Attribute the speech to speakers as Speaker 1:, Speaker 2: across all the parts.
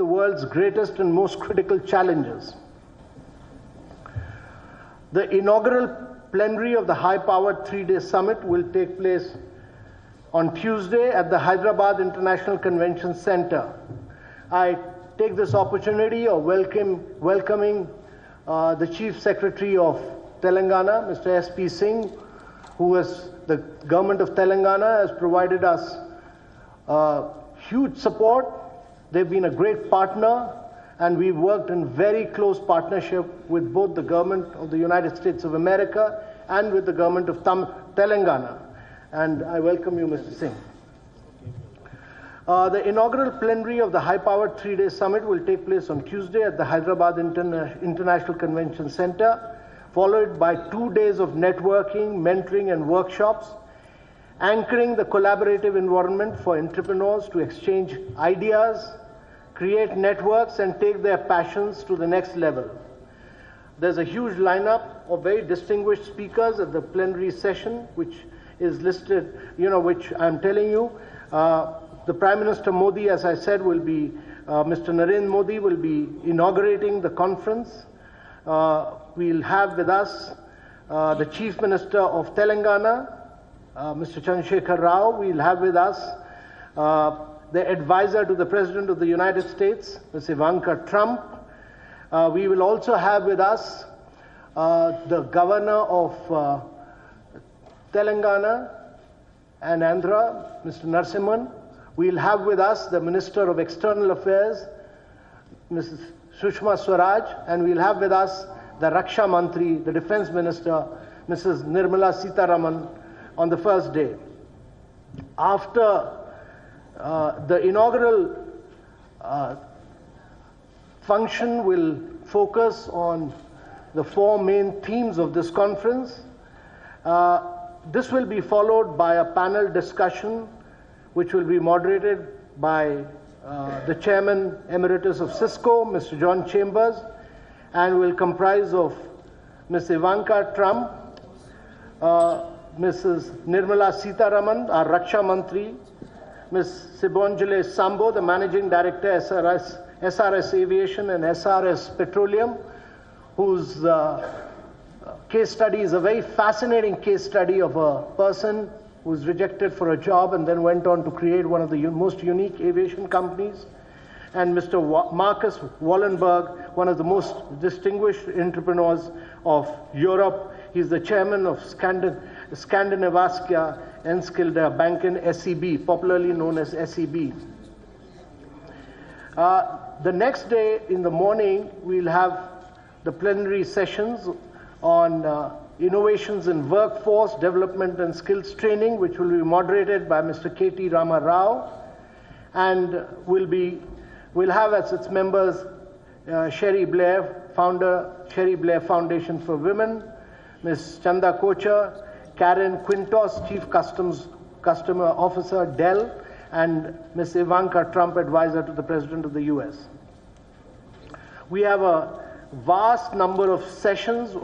Speaker 1: the world's greatest and most critical challenges. The inaugural plenary of the high-powered three-day summit will take place on Tuesday at the Hyderabad International Convention Center. I take this opportunity of welcoming the Chief Secretary of Telangana, Mr. S.P. Singh, who is the government of Telangana has provided us huge support. They've been a great partner, and we've worked in very close partnership with both the government of the United States of America and with the government of Telangana. And I welcome you, Mr. Singh. The inaugural plenary of the high-powered three-day summit will take place on Tuesday at the Hyderabad International Convention Center, followed by 2 days of networking, mentoring, and workshops, anchoring the collaborative environment for entrepreneurs to exchange ideas, create networks, and take their passions to the next level. There's a huge lineup of very distinguished speakers at the plenary session, which is listed, which I'm telling you. The Prime Minister Modi, as I said, will be, Mr. Narendra Modi will be inaugurating the conference. We'll have with us the Chief Minister of Telangana, Mr. Chandrasekhar Rao. We'll have with us the advisor to the President of the United States, Ms. Ivanka Trump. We will also have with us the Governor of Telangana and Andhra, Mr. Narasimhan. We'll have with us the Minister of External Affairs, Mrs. Sushma Swaraj, and we'll have with us the Raksha Mantri, the Defense Minister, Mrs. Nirmala Sitharaman, on the first day. After the inaugural function will focus on the four main themes of this conference. This will be followed by a panel discussion which will be moderated by the Chairman Emeritus of Cisco, Mr. John Chambers, and will comprise of Ms. Ivanka Trump, Mrs. Nirmala Sitharaman, our Raksha Mantri, Ms. Sibonjale Sambo, the Managing Director, SRS Aviation and SRS Petroleum, whose case study is a very fascinating case study of a person who was rejected for a job and then went on to create one of the most unique aviation companies. And Mr. Marcus Wallenberg, one of the most distinguished entrepreneurs of Europe. He's the chairman of Skandinaviska Enskilda Banken, SEB, popularly known as SEB. The next day in the morning, we'll have the plenary sessions on innovations in workforce development and skills training, which will be moderated by Mr. K.T. Rama Rao, and we'll have as its members Sherry Blair, founder, Sherry Blair Foundation for Women, Ms. Chanda Kochar, Karen Quintos, Chief Customer Officer, Dell, and Ms. Ivanka Trump, advisor to the President of the U.S. We have a vast number of sessions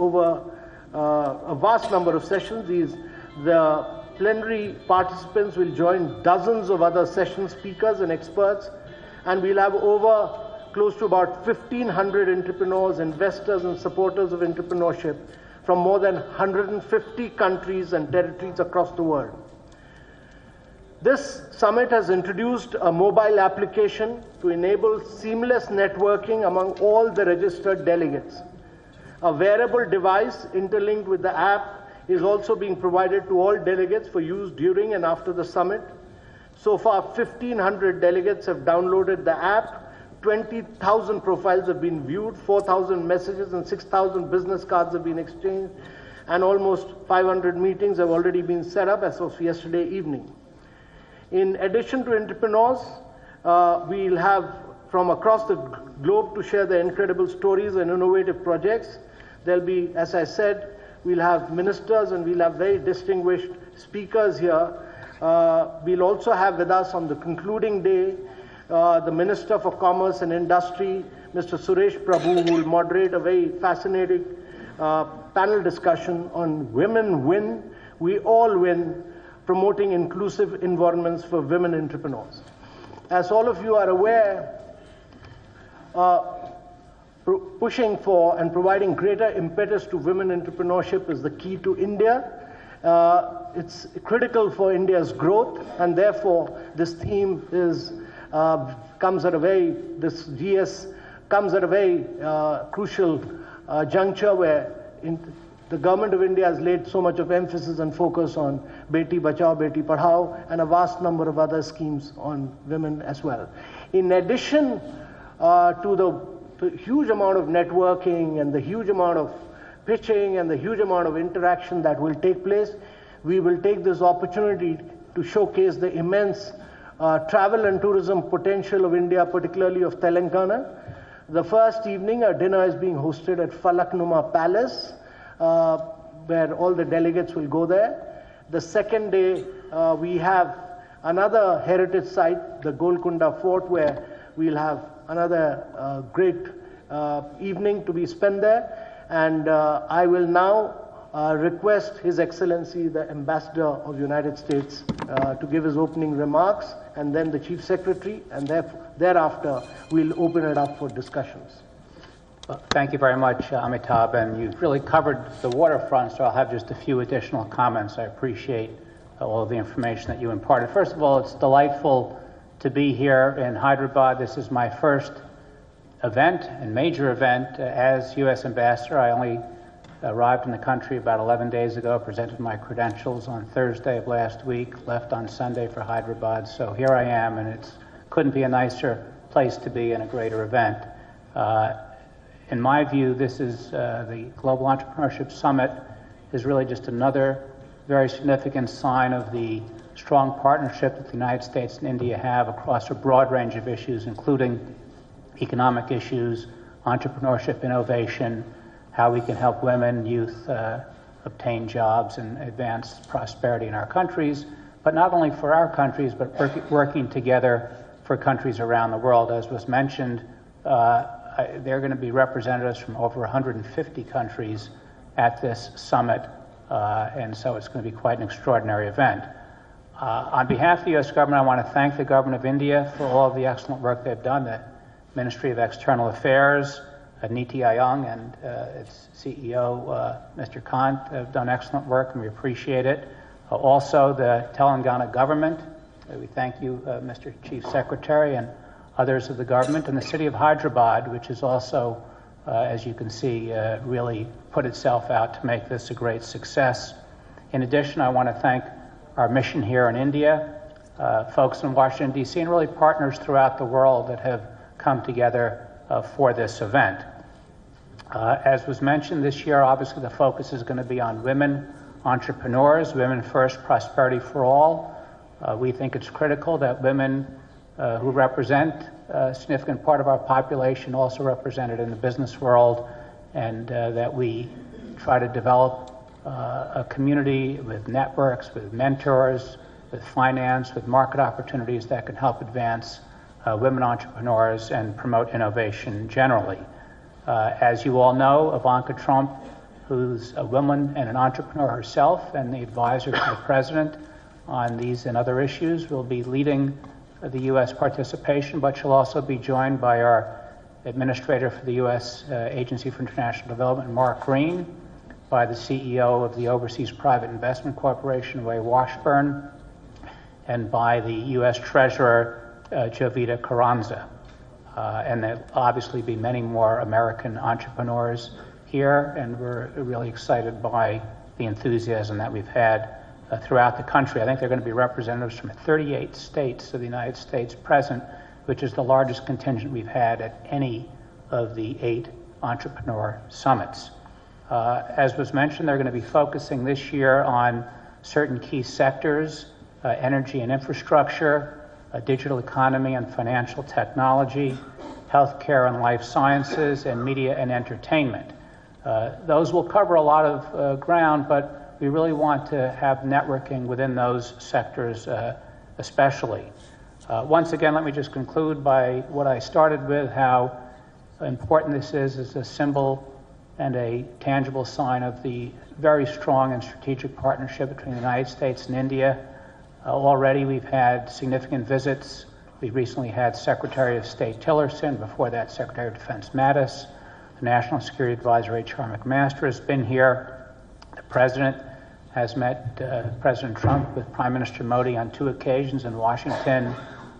Speaker 1: The plenary participants will join dozens of other session speakers and experts, and we'll have close to about 1,500 entrepreneurs, investors, and supporters of entrepreneurship from more than 150 countries and territories across the world. This summit has introduced a mobile application to enable seamless networking among all the registered delegates. A wearable device interlinked with the app is also being provided to all delegates for use during and after the summit. So far, 1,500 delegates have downloaded the app, 20,000 profiles have been viewed, 4,000 messages and 6,000 business cards have been exchanged, and almost 500 meetings have already been set up as of yesterday evening. In addition to entrepreneurs, we'll have from across the globe to share their incredible stories and innovative projects. There'll be, as I said, we'll have ministers and we'll have very distinguished speakers here. We'll also have with us on the concluding day the Minister for Commerce and Industry, Mr. Suresh Prabhu, who will moderate a very fascinating panel discussion on Women Win, We All Win, promoting inclusive environments for women entrepreneurs. As all of you are aware, pushing for and providing greater impetus to women entrepreneurship is the key to India. It's critical for India's growth, and therefore this theme is comes at a very crucial juncture where the government of India has laid so much of emphasis and focus on Beti Bachao, Beti Padhao, and a vast number of other schemes on women as well. In addition to the huge amount of networking and the huge amount of pitching and the huge amount of interaction that will take place, we will take this opportunity to showcase the immense travel and tourism potential of India, particularly of Telangana. The first evening, a dinner is being hosted at Falaknuma Palace, where all the delegates will go there. The second day, we have another heritage site, the Golconda Fort, where we'll have another great evening to be spent there. And I will now request His Excellency, the Ambassador of the United States, to give his opening remarks, and then the Chief Secretary, and thereafter we'll open it up for discussions.
Speaker 2: Well, thank you very much, Amitabh, and you've really covered the waterfront, so I'll have just a few additional comments. I appreciate all of the information that you imparted. First of all, it's delightful to be here in Hyderabad. This is my first event and major event as U.S. Ambassador. I only arrived in the country about 11 days ago, presented my credentials on Thursday of last week, left on Sunday for Hyderabad. So here I am, and it couldn't be a nicer place to be in a greater event. In my view, this is the Global Entrepreneurship Summit is really just another very significant sign of the strong partnership that the United States and India have across a broad range of issues, including economic issues, entrepreneurship, innovation, how we can help women, youth obtain jobs and advance prosperity in our countries, but not only for our countries, but working together for countries around the world. As was mentioned, there are going to be representatives from over 150 countries at this summit, and so it's going to be quite an extraordinary event. On behalf of the U.S. government, I want to thank the government of India for all of the excellent work they've done. The Ministry of External Affairs, Niti Ayong and its CEO, Mr. Kant, have done excellent work, and we appreciate it. Also, the Telangana government, we thank you, Mr. Chief Secretary, and others of the government, and the city of Hyderabad, which is also, as you can see, really put itself out to make this a great success. In addition, I want to thank our mission here in India, folks in Washington, D.C., and really partners throughout the world that have come together for this event. As was mentioned, this year, obviously, the focus is going to be on women entrepreneurs, women first, prosperity for all. We think it's critical that women who represent a significant part of our population also represented in the business world, and that we try to develop a community with networks, with mentors, with finance, with market opportunities that can help advance women entrepreneurs and promote innovation generally. As you all know, Ivanka Trump, who's a woman and an entrepreneur herself and the advisor to the president on these and other issues, will be leading the U.S. participation, but she'll also be joined by our administrator for the U.S. Agency for International Development, Mark Green, by the CEO of the Overseas Private Investment Corporation, Ray Washburn, and by the U.S. Treasurer, Jovita Carranza. And there'll obviously be many more American entrepreneurs here, and we're really excited by the enthusiasm that we've had throughout the country. I think there are going to be representatives from 38 states of the United States present, which is the largest contingent we've had at any of the 8 entrepreneur summits. As was mentioned, they're going to be focusing this year on certain key sectors, energy and infrastructure, digital economy and financial technology, healthcare and life sciences, and media and entertainment. Those will cover a lot of ground, but we really want to have networking within those sectors especially. Once again, let me just conclude by what I started with, how important this is as a symbol and a tangible sign of the very strong and strategic partnership between the United States and India. Already we've had significant visits We recently had Secretary of State Tillerson, before that Secretary of Defense Mattis. The National Security Advisor H.R. McMaster has been here. The President has met President Trump with Prime Minister Modi on 2 occasions in Washington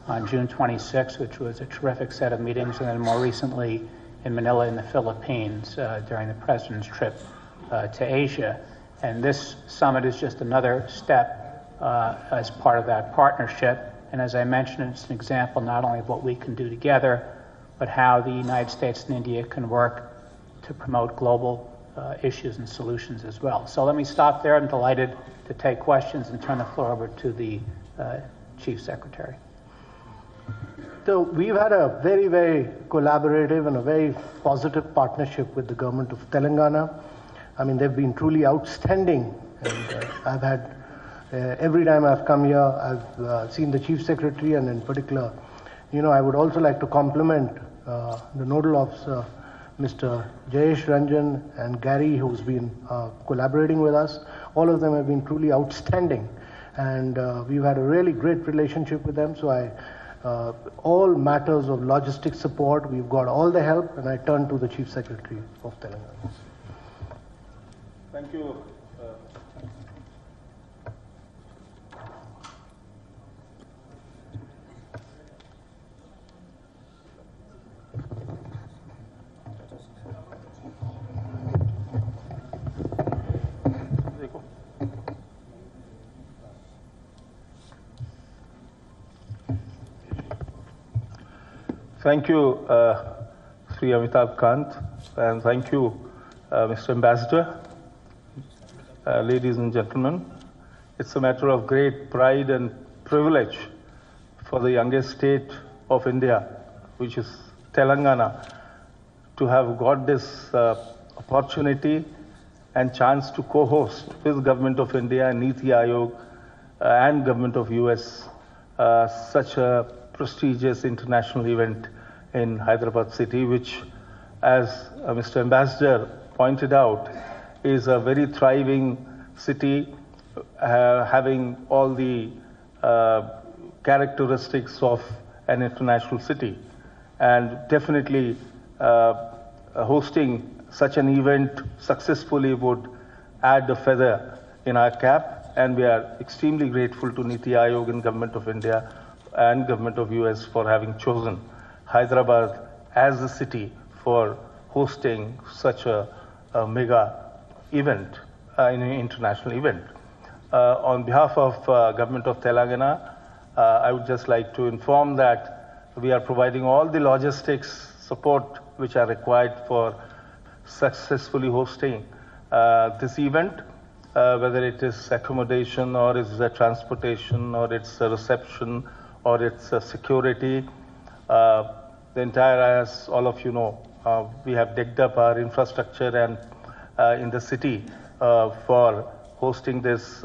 Speaker 2: on June 26, which was a terrific set of meetings, and then more recently in Manila in the Philippines during the President's trip to Asia. And this summit is just another step as part of that partnership. And as I mentioned, it's an example not only of what we can do together, but how the United States and India can work to promote global issues and solutions as well. So let me stop there. I'm delighted to take questions and turn the floor over to the Chief Secretary.
Speaker 1: So we've had a very, very collaborative and a very positive partnership with the government of Telangana. I mean, they've been truly outstanding. And I've had, every time I've come here, I've seen the Chief Secretary, and in particular, I would also like to compliment the Nodal Officer, Mr. Jayesh Ranjan, and Gary, who's been collaborating with us. All of them have been truly outstanding. And we've had a really great relationship with them. So all matters of logistic support, we've got all the help, and I turn to the Chief Secretary of Telangana.
Speaker 3: Thank you. Thank you, Sri Amitabh Kant, and thank you, Mr. Ambassador. Ladies and gentlemen, it's a matter of great pride and privilege for the youngest state of India, which is Telangana, to have got this opportunity and chance to co-host with Government of India, Niti Aayog, and Government of US such a prestigious international event in Hyderabad city, which, as Mr. Ambassador pointed out, is a very thriving city, having all the characteristics of an international city. And definitely hosting such an event successfully would add a feather in our cap, and we are extremely grateful to Niti Aayog and Government of India and Government of US for having chosen Hyderabad as the city for hosting such a mega event, an international event. On behalf of Government of Telangana, I would just like to inform that we are providing all the logistics support which are required for successfully hosting this event, whether it is accommodation or it's the transportation or it's a reception or it's security. The entire, as all of you know, we have digged up our infrastructure and in the city for hosting this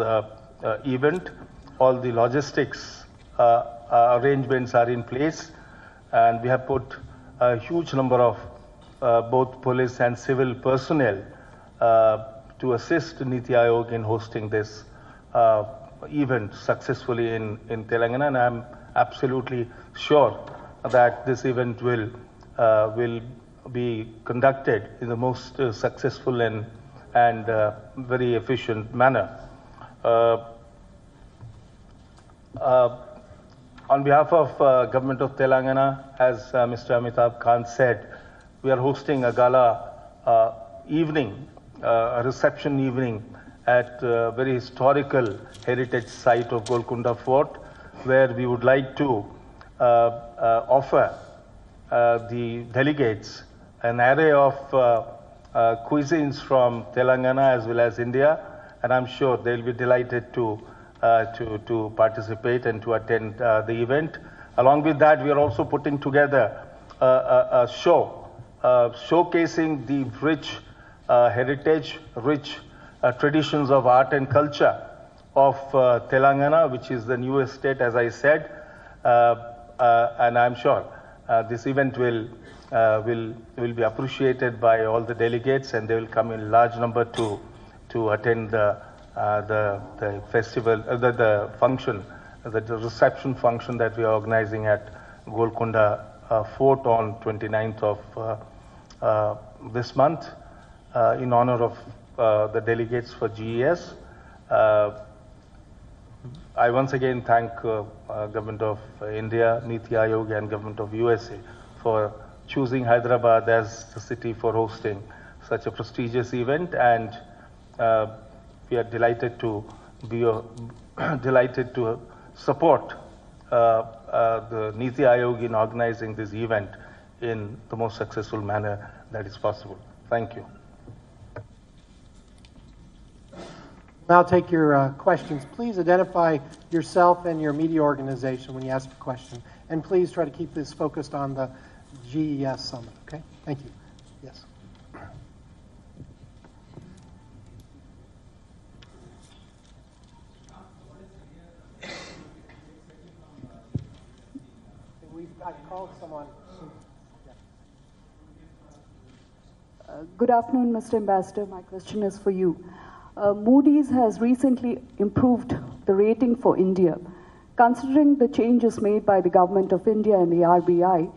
Speaker 3: event. All the logistics arrangements are in place, and we have put a huge number of both police and civil personnel to assist Niti Aayog in hosting this event successfully in Telangana, and I'm absolutely sure that this event will be conducted in the most successful and very efficient manner. On behalf of Government of Telangana, as Mr. Amitabh Kant said, we are hosting a gala evening, a reception evening at a very historical heritage site of Golconda Fort, where we would like to offer the delegates an array of cuisines from Telangana as well as India, and I'm sure they'll be delighted to participate and to attend the event. Along with that, we are also putting together a show showcasing the rich heritage, rich traditions of art and culture of Telangana, which is the newest state, as I said, and I'm sure this event will be appreciated by all the delegates, and they will come in large number to attend the festival, the function, the reception function that we are organizing at Golconda Fort on 29th of this month in honor of the delegates for GES. I once again thank Government of India, Niti Aayog, and Government of USA for choosing Hyderabad as the city for hosting such a prestigious event, and we are delighted to be delighted to support the Niti Aayog in organizing this event in the most successful manner that is possible. Thank you.
Speaker 4: Now I'll take your questions. Please identify yourself and your media organization when you ask a question. And please try to keep this focused on the GES Summit, okay? Thank you. Yes. I've called someone.
Speaker 5: Good afternoon, Mr. Ambassador. My question is for you. Moody's has recently improved the rating for India. Considering the changes made by the Government of India and the RBI,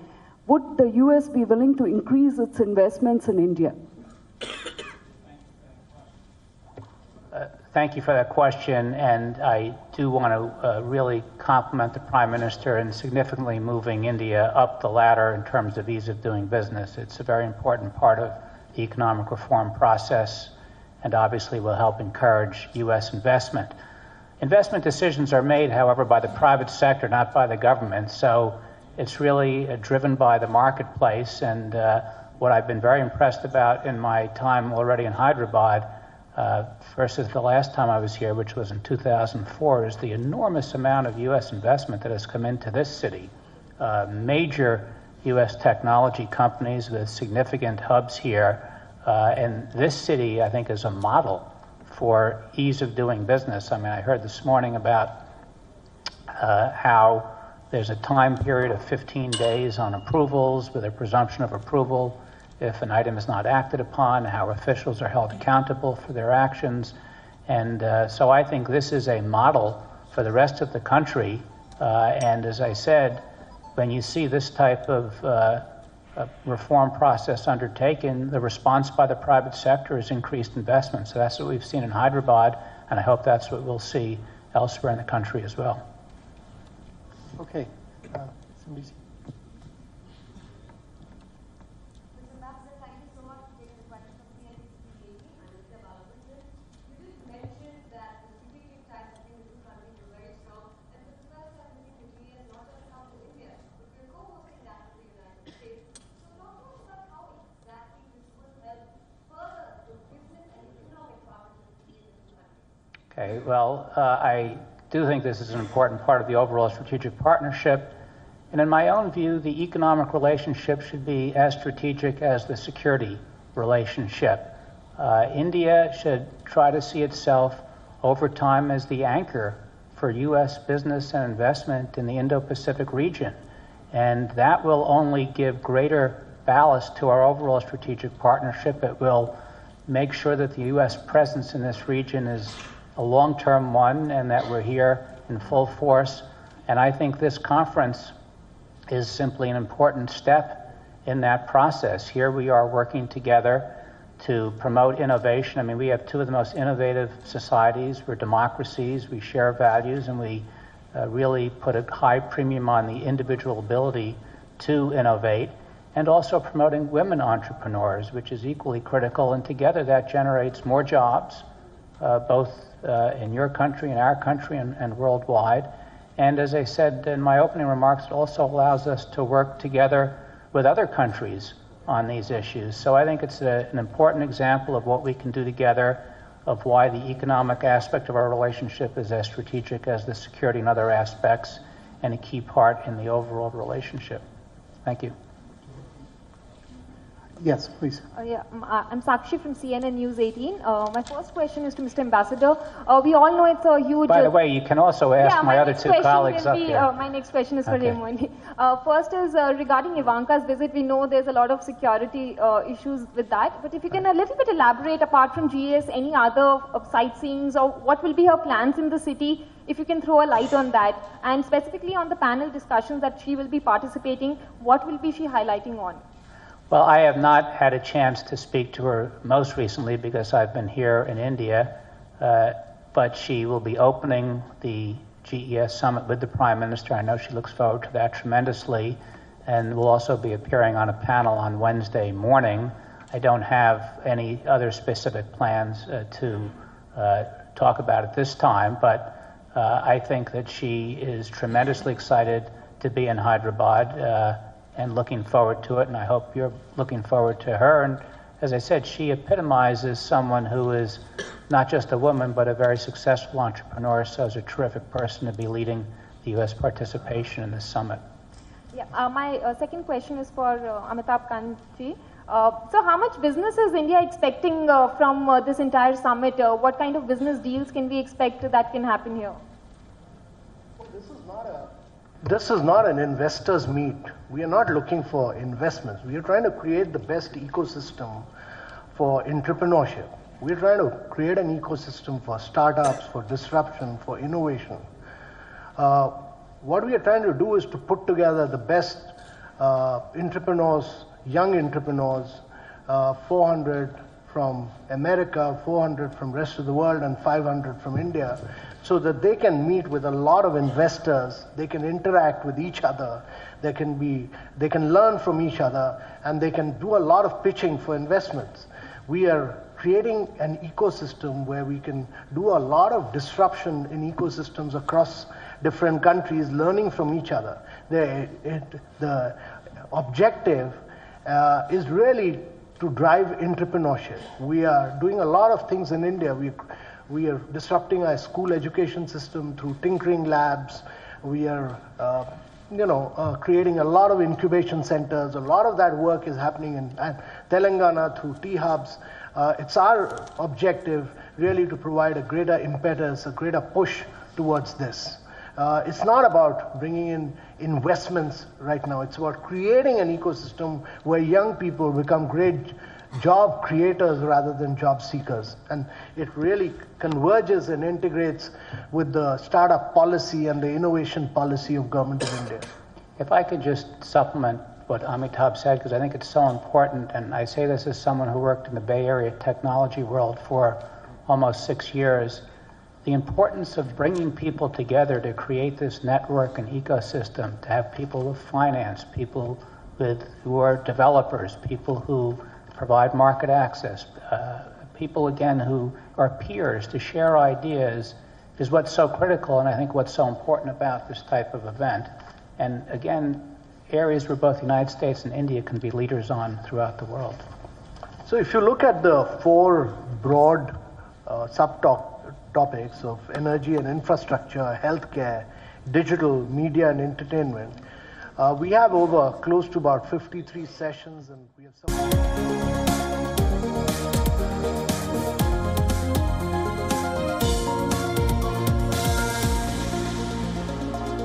Speaker 5: would the US be willing to increase its investments in India?
Speaker 2: Thank you for that question, and I do want to really compliment the Prime Minister in significantly moving India up the ladder in terms of ease of doing business. It's a very important part of the economic reform process, and obviously will help encourage U.S. investment. Investment decisions are made, however, by the private sector, not by the government, so it's really driven by the marketplace. And what I've been very impressed about in my time already in Hyderabad, versus the last time I was here, which was in 2004, is the enormous amount of U.S. investment that has come into this city. Major U.S. technology companies with significant hubs here. And this city, I think, is a model for ease of doing business. I mean, I heard this morning about how there's a time period of 15 days on approvals with a presumption of approval if an item is not acted upon, how officials are held accountable for their actions. And so I think this is a model for the rest of the country. And as I said, when you see this type of reform process undertaken, the response by the private sector is increased investment. So that's what we've seen in Hyderabad, and I hope that's what we'll see elsewhere in the country as well.
Speaker 4: Okay. Somebody's...
Speaker 2: Okay, well, I do think this is an important part of the overall strategic partnership. And in my own view, the economic relationship should be as strategic as the security relationship. India should try to see itself over time as the anchor for U.S. business and investment in the Indo-Pacific region. And that will only give greater ballast to our overall strategic partnership. It will make sure that the U.S. presence in this region is a long-term one and that we're here in full force. And I think this conference is simply an important step in that process. Here we are working together to promote innovation. I mean, we have two of the most innovative societies. We're democracies, we share values, and we really put a high premium on the individual ability to innovate, and also promoting women entrepreneurs, which is equally critical. And together that generates more jobs, both in your country, in our country, and worldwide. And as I said in my opening remarks, it also allows us to work together with other countries on these issues. So I think it's an important example of what we can do together, of why the economic aspect of our relationship is as strategic as the security and other aspects, and a key part in the overall relationship. Thank you.
Speaker 4: Yes, please.
Speaker 6: I'm Sakshi from CNN News 18. My first question is to Mr. Ambassador. We all know it's a huge...
Speaker 2: By the way, you can also ask my other two colleagues up here.
Speaker 6: My next question is for him only. First is regarding Ivanka's visit. We know there's a lot of security issues with that. But if you can a little bit elaborate, apart from GS, any other sightseeings or what will be her plans in the city, if you can throw a light on that. And specifically on the panel discussions that she will be participating, what will be she highlighting on?
Speaker 2: Well, I have not had a chance to speak to her most recently because I've been here in India, but she will be opening the GES summit with the Prime Minister. I know she looks forward to that tremendously, and will also be appearing on a panel on Wednesday morning. I don't have any other specific plans to talk about at this time, but I think that she is tremendously excited to be in Hyderabad, and looking forward to it, and I hope you're looking forward to her. And as I said, she epitomizes someone who is not just a woman, but a very successful entrepreneur, so is a terrific person to be leading the U.S. participation in this summit.
Speaker 6: Yeah, my second question is for Amitabh Kantji. So how much business is India expecting from this entire summit? What kind of business deals can we expect that can happen here?
Speaker 1: This is not an investors meet. We are not looking for investments. We are trying to create the best ecosystem for entrepreneurship. We are trying to create an ecosystem for startups, for disruption, for innovation. What we are trying to do is to put together the best entrepreneurs, young entrepreneurs, 400 from America, 400 from the rest of the world, and 500 from India, so that they can meet with a lot of investors, they can interact with each other, they can learn from each other, and they can do a lot of pitching for investments. We are creating an ecosystem where we can do a lot of disruption in ecosystems across different countries, learning from each other. The objective is really to drive entrepreneurship. We are doing a lot of things in India. We are disrupting our school education system through tinkering labs. We are creating a lot of incubation centers. A lot of that work is happening in Telangana through T-Hubs. It's our objective really to provide a greater impetus, a greater push towards this. It's not about bringing in investments right now. It's about creating an ecosystem where young people become great job creators rather than job seekers. And it really converges and integrates with the startup policy and the innovation policy of Government of India.
Speaker 2: If I could just supplement what Amitabh said, because I think it's so important, and I say this as someone who worked in the Bay Area technology world for almost 6 years, the importance of bringing people together to create this network and ecosystem, to have people with finance, people who are developers, people who provide market access, people again who are peers to share ideas, is what's so critical, and I think what's so important about this type of event. And again, areas where both the United States and India can be leaders on throughout the world.
Speaker 1: So if you look at the 4 broad subtopics of energy and infrastructure, healthcare, digital, media and entertainment, we have over close to about 53 sessions, and we have some